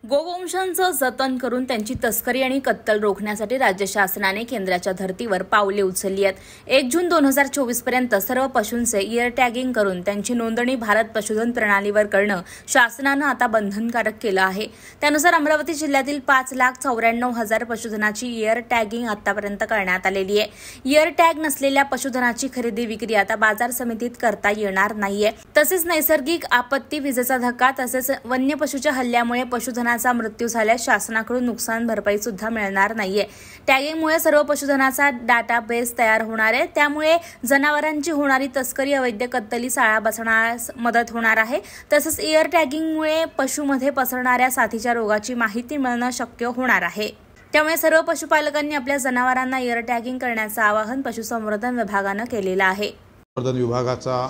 गोवंशांचं जतन करून त्यांची तस्करी आणि कत्तल रोखण्यासाठी राज्य शासनाने केंद्राच्या धर्तीवर पावले उचलली आहेत। 1 जून 2024 पर्यंत सर्व पशूंचे इयर टॅगिंग करून त्यांची नोंदणी भारत पशुधन प्रणालीवर करणं शासनानं आता बंधनकारक केलं आहे। त्यानुसार अमरावती जिल्ह्यातील 5,94,000 पशुधनाची इयर टॅगिंग आतापर्यंत करण्यात आलेली आहे। इयर टॅग नसलेल्या पशुधनाची खरेदी विक्री आता बाजार समितीत करता येणार नाहीये। तसेच नैसर्गिक आपत्ती, विजेचा धक्का तसेच वन्य पशुच्या हल्ल्यामुळे पशुधनाचा मृत्यू झाल्यास शासनाकडून नुकसान भरपाई सुद्धा मिळणार नाहीये। टॅगिंगमुळे सर्व पशुधनाचा डाटाबेस तयार होणार आहे। त्यामुळे जनावरांची होणारी तस्करी, अवैध कत्तली आळा बसण्यास मदत होणार आहे। तसेच इयर टॅगिंगमुळे पशुमध्ये पसरणाऱ्या साथीच्या रोगाची माहिती मिळणं शक्य होणार आहे। त्यामुळे सर्व पशुपालकांनी आपल्या जनावरांना इयर टॅगिंग करण्याचं आवाहन पशुसंवर्धन विभागानं केलेलं आहे। पशुसंवर्धन विभागाचा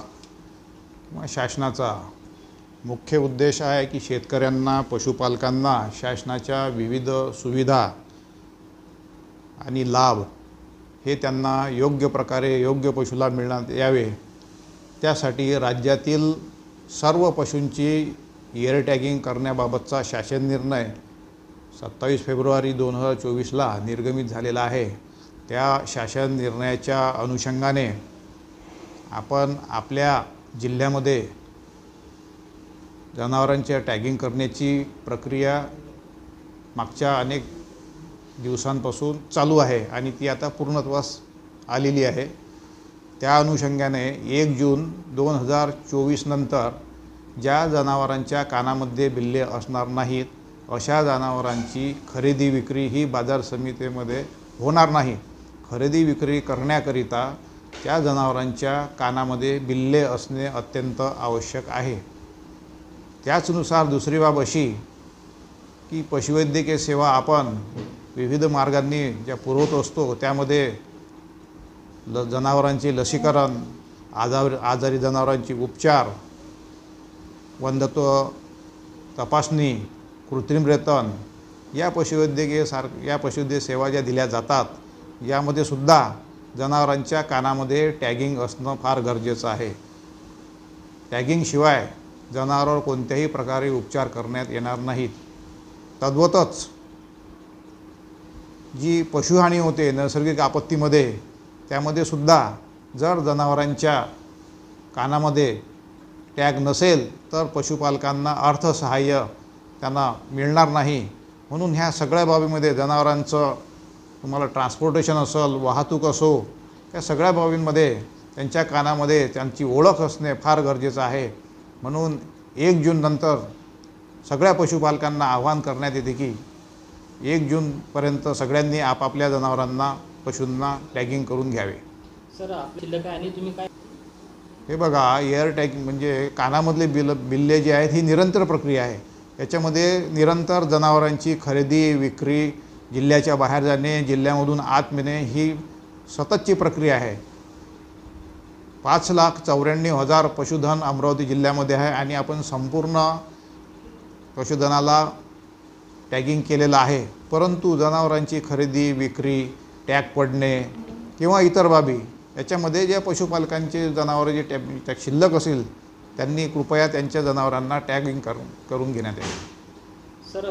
शासनाचा मुख्य उद्देश आहे की शेतकऱ्यांना, पशुपालकांना शासनाच्या विविध सुविधा आणि लाभ हे त्यांना योग्य प्रकारे योग्य पशुला मिळण्यात यावे, त्यासाठी राज्यातील सर्व पशूंची इयर टॅगिंग करण्याबाबतचा शासन निर्णय 27 फेब्रुवारी 2024ला निर्गमित झालेला आहे। त्या शासन निर्णयाच्या अनुषंगाने आपण आपल्या जिल्ह्यामध्ये जनावरांच्या टॅगिंग करण्याची प्रक्रिया मागच्या अनेक दिवसांपासून चालू आहे आणि ती आता पूर्णत्वास आलेली आहे। त्या अनुषंगाने 1 जून 2024 नंतर ज्या जनावरांच्या कानामध्ये बिल्ले असणार नाहीत अशा जनावरांची खरेदी विक्री ही बाजार समितीमध्ये होणार नाही। खरेदी विक्री करण्याकरिता त्या जनावरांच्या कानामध्ये बिल्ले असणे अत्यंत आवश्यक आहे। त्याचनुसार दुसरी बाब अशी की पशुवैद्यकीय सेवा आपण विविध मार्गांनी ज्या पुरवत असतो, त्यामध्ये जनावरांचे लसीकरण, आजारी जनावरांची उपचार, वंध्यत्व तपासणी, कृत्रिम रेतन या पशुवैद्यकीय सेवा ज्या दिल्या जातात, यामध्ये सुद्धा जनावरांच्या कानामध्ये टॅगिंग असणं फार गरजेचं आहे। टॅगिंगशिवाय जनावरांवर कोणत्याही प्रकारे उपचार करण्यात येणार नाहीत। तद्वतच जी पशुहानी होते नैसर्गिक आपत्तीमध्ये, त्यामध्ये सुद्धा जर जनावरांच्या कानामध्ये टॅग नसेल तर पशुपालकांना अर्थसहाय्य त्यांना मिळणार नाही। म्हणून ह्या सगळ्या बाबीमध्ये जनावरांचं तुम्हाला ट्रान्सपोर्टेशन असेल, वाहतूक असो, या सगळ्या बाबींमध्ये त्यांच्या कानामध्ये त्यांची ओळख असणे फार गरजेचं आहे। म्हणून 1 जून नंतर सगळ्या पशुपालकांना आवाहन करण्यात येते की 1 जूनपर्यंत सगळ्यांनी आपापल्या जनावरांना, पशूंना टॅगिंग करून घ्यावे। सर, आपल्या काय आणि तुम्ही काय हे बघा, इयर टॅगिंग म्हणजे कानामधले बिल्ले जे आहेत ही निरंतर प्रक्रिया आहे। याच्यामध्ये निरंतर जनावरांची खरेदी विक्री, जिल्ह्याच्या बाहेर जाणे, जिल्ह्यामधून आत येणे ही सततची प्रक्रिया आहे। 5,94,000 पशुधन अमरावती जिल्ह्यामध्ये आहे आणि आपण संपूर्ण पशुधनाला टॅगिंग केलेलं आहे। परंतु जनावरांची खरेदी विक्री, टॅग पडणे किंवा इतर बाबी याच्यामध्ये ज्या पशुपालकांचे जनावरं जे टॅग शिल्लक असेल त्यांनी कृपया त्यांच्या जनावरांना टॅगिंग करून घेण्यात यावे। सर